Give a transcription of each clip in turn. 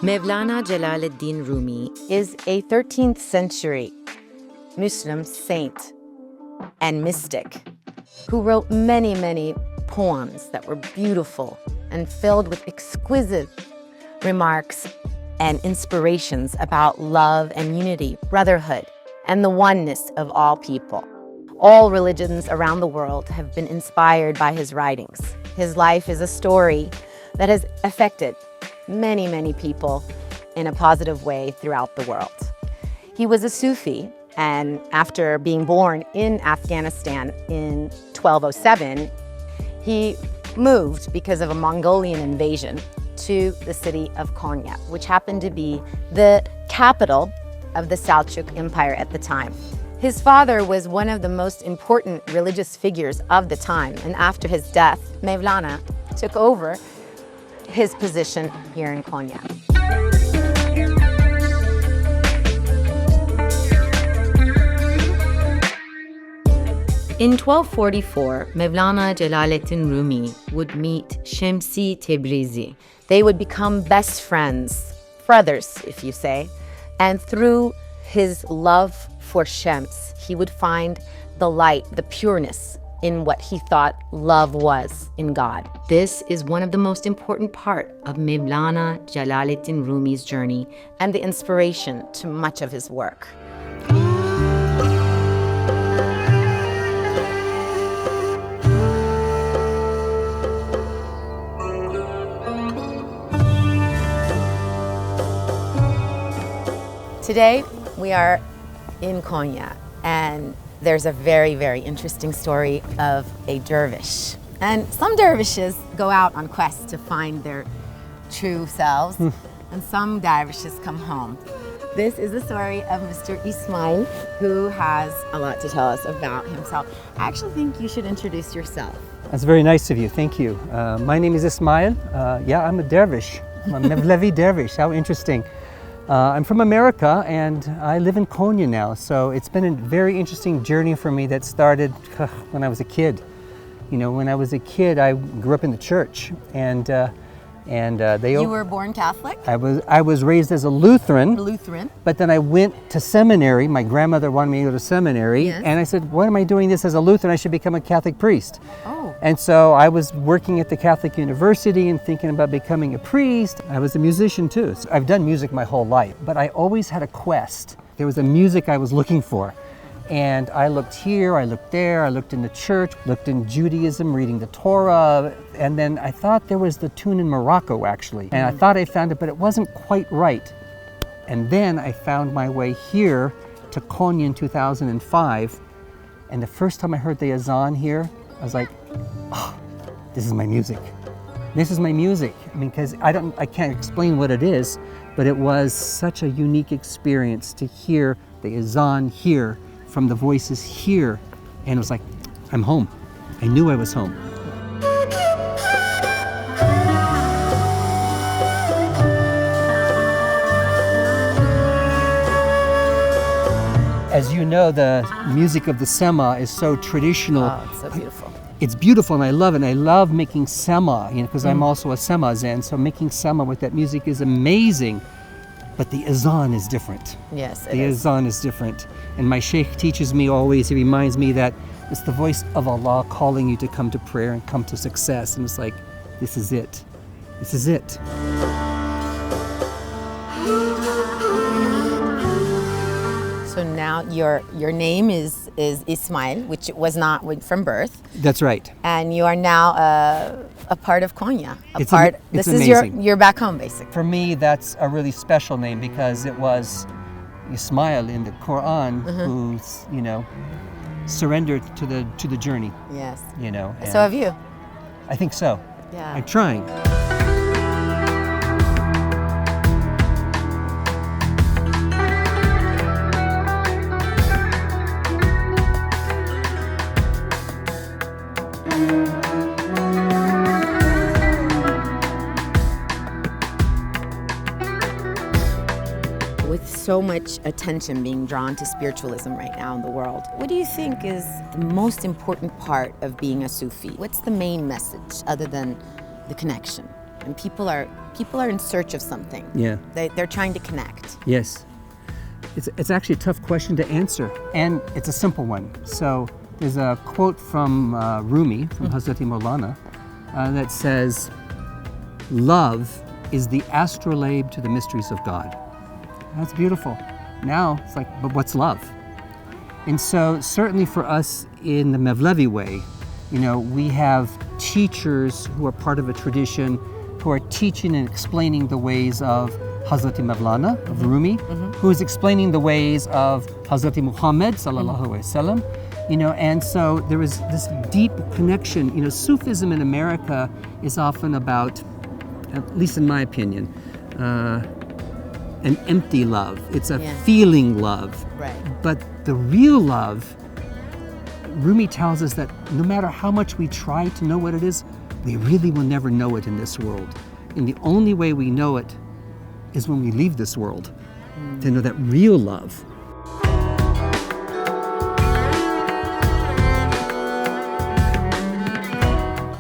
Mevlana Celaleddin Rumî is a 13th century Muslim saint and mystic who wrote many, many poems that were beautiful and filled with exquisite remarks and inspirations about love and unity, brotherhood, and the oneness of all people. All religions around the world have been inspired by his writings. His life is a story that has affected many, many people in a positive way throughout the world. He was a Sufi, and after being born in Afghanistan in 1207, he moved because of a Mongolian invasion to the city of Konya, which happened to be the capital of the Seljuk Empire at the time. His father was one of the most important religious figures of the time, and after his death, Mevlana took over his position here in Konya. In 1244, Mevlana Celaleddin Rumî would meet Şemsi Tebrizi. They would become best friends, brothers, if you say, and through his love for Shems, he would find the light, the pureness in what he thought love was in God. This is one of the most important part of Mevlana Celaleddin Rumî's journey and the inspiration to much of his work. Today, we are in Konya, and there's a very, very interesting story of a dervish. And some dervishes go out on quests to find their true selves, and some dervishes come home. This is the story of Mr. Ismail, who has a lot to tell us about himself. I actually think you should introduce yourself. That's very nice of you, thank you. My name is Ismail. I'm a dervish. I'm a Mevlevi Dervish, how interesting. I'm from America and I live in Konya now, so it's been a very interesting journey for me that started when I was a kid. You know, when I was a kid, I grew up in the church, and they. You were born Catholic? I was raised as a Lutheran. Lutheran. But then I went to seminary. My grandmother wanted me to go to seminary, yes. And I said, "Why am I doing this as a Lutheran? I should become a Catholic priest." Oh. And so I was working at the Catholic University and thinking about becoming a priest. I was a musician too. So I've done music my whole life, but I always had a quest. There was a music I was looking for. And I looked here, I looked there, I looked in the church, looked in Judaism, reading the Torah, and then I thought there was the tune in Morocco actually. And I thought I found it, but it wasn't quite right. And then I found my way here to Konya in 2005. And the first time I heard the azan here, I was like, oh, this is my music. This is my music. I mean, because I can't explain what it is, but it was such a unique experience to hear the azan here from the voices here. And it was like, I'm home. I knew I was home. As you know, the music of the Sema is so traditional. Oh, it's so beautiful. It's beautiful and I love it. And I love making Sema, because I'm also a Sema Zen, so making Sema with that music is amazing. But the azan is different. Yes, the azan is different. And my sheikh teaches me always, he reminds me that it's the voice of Allah calling you to come to prayer and come to success. And it's like, this is it. This is it. So now your name is Ismail, which was not from birth. That's right. And you are now a part of Konya. It's this amazing. is your back home, basically. For me, that's a really special name because it was Ismail in the Quran who, surrendered to the journey. Yes. So have you. I think so. Yeah. I'm trying. With so much attention being drawn to spiritualism right now in the world, what do you think is the most important part of being a Sufi? What's the main message other than the connection? And people are people are in search of something. Yeah. They're trying to connect. Yes. It's actually a tough question to answer, and it's a simple one. So there's a quote from Rumi, from Hazreti Mevlana, that says, "Love is the astrolabe to the mysteries of God." That's beautiful. Now it's like, but what's love? And so certainly for us in the Mevlevi way, we have teachers who are part of a tradition who are teaching and explaining the ways of Hazreti Mevlana of Rumi, who is explaining the ways of Hazreti Muhammad sallallahu alaihi wasallam, and so there is this deep connection. Sufism in America is often about, at least in my opinion, an empty love. It's a feeling love. Right. But the real love, Rumi tells us that no matter how much we try to know what it is, we really will never know it in this world. And the only way we know it is when we leave this world, to know that real love.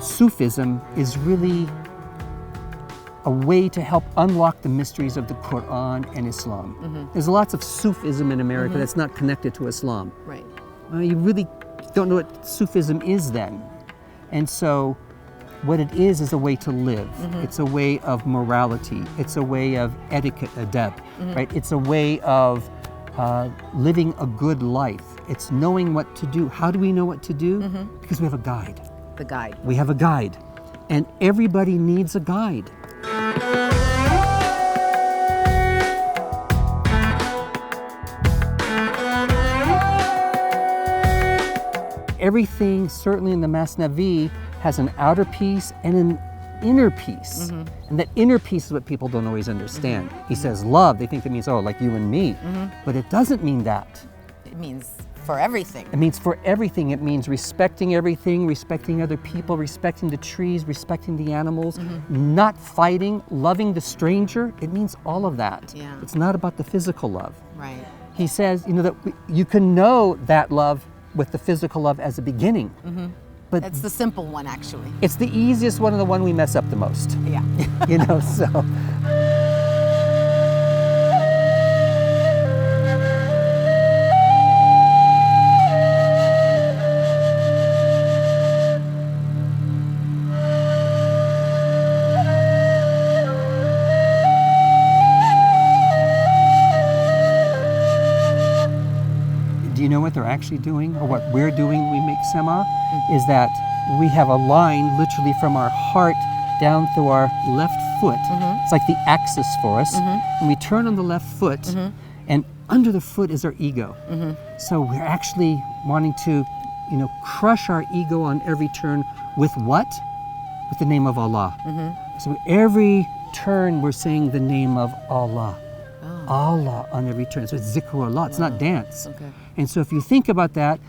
Sufism is really a way to help unlock the mysteries of the Quran and Islam. There's lots of Sufism in America that's not connected to Islam. Right. You really don't know what Sufism is then. And so what it is a way to live. It's a way of morality. It's a way of etiquette, adab, right? It's a way of living a good life. It's knowing what to do. How do we know what to do? Because we have a guide. The guide. We have a guide. And everybody needs a guide. Everything, certainly in the Masnavi, has an outer piece and an inner piece. And that inner piece is what people don't always understand. He says love, they think it means, like you and me. But it doesn't mean that. It means for everything. It means for everything. It means respecting everything, respecting other people, respecting the trees, respecting the animals, not fighting, loving the stranger. It means all of that. Yeah. It's not about the physical love. Right. He says, that you can know that love with the physical love as a beginning. But That's the simple one, actually. it's the easiest one and the one we mess up the most. Yeah. So. Do you know what they're actually doing, or what we're doing when we make Sema? Is that we have a line literally from our heart down through our left foot. It's like the axis for us. And we turn on the left foot, and under the foot is our ego. So we're actually wanting to, crush our ego on every turn with what? With the name of Allah. So every turn we're saying the name of Allah. Allah on every turn. So it's zikrullah, it's not dance. Okay. And so if you think about that,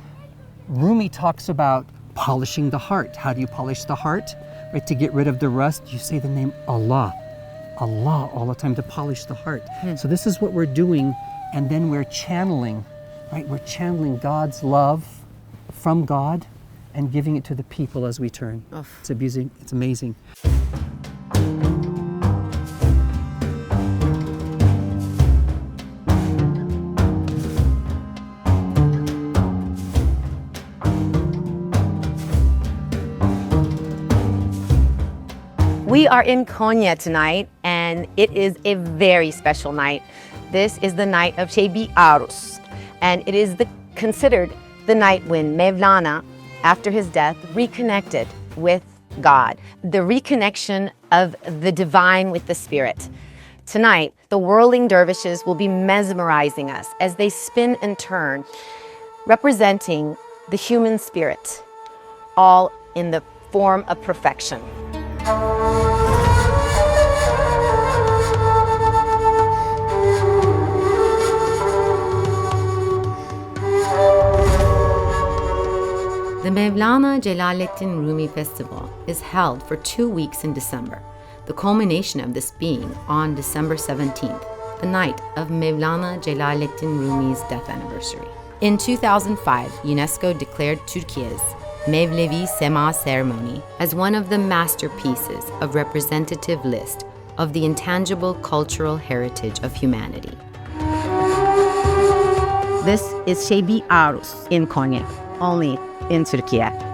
Rumi talks about polishing the heart. How do you polish the heart? Right, to get rid of the rust, you say the name Allah. Allah all the time to polish the heart. So this is what we're doing, and then we're channeling, right? We're channeling God's love from God and giving it to the people as we turn. It's amazing. It's amazing. We are in Konya tonight, and it is a very special night. This is the night of Shebi Arus, and it is considered the night when Mevlana, after his death, reconnected with God, the reconnection of the divine with the spirit. Tonight, the Whirling Dervishes will be mesmerizing us as they spin and turn, representing the human spirit, all in the form of perfection. The Mevlana Celaleddin Rumî Festival is held for 2 weeks in December, the culmination of this being on December 17th, the night of Mevlana Celaleddin Rumî's death anniversary. In 2005, UNESCO declared Türkiye's Mevlevi Sema ceremony as one of the masterpieces of representative list of the intangible cultural heritage of humanity. This is Şebi Arus in Konya, only in Türkiye.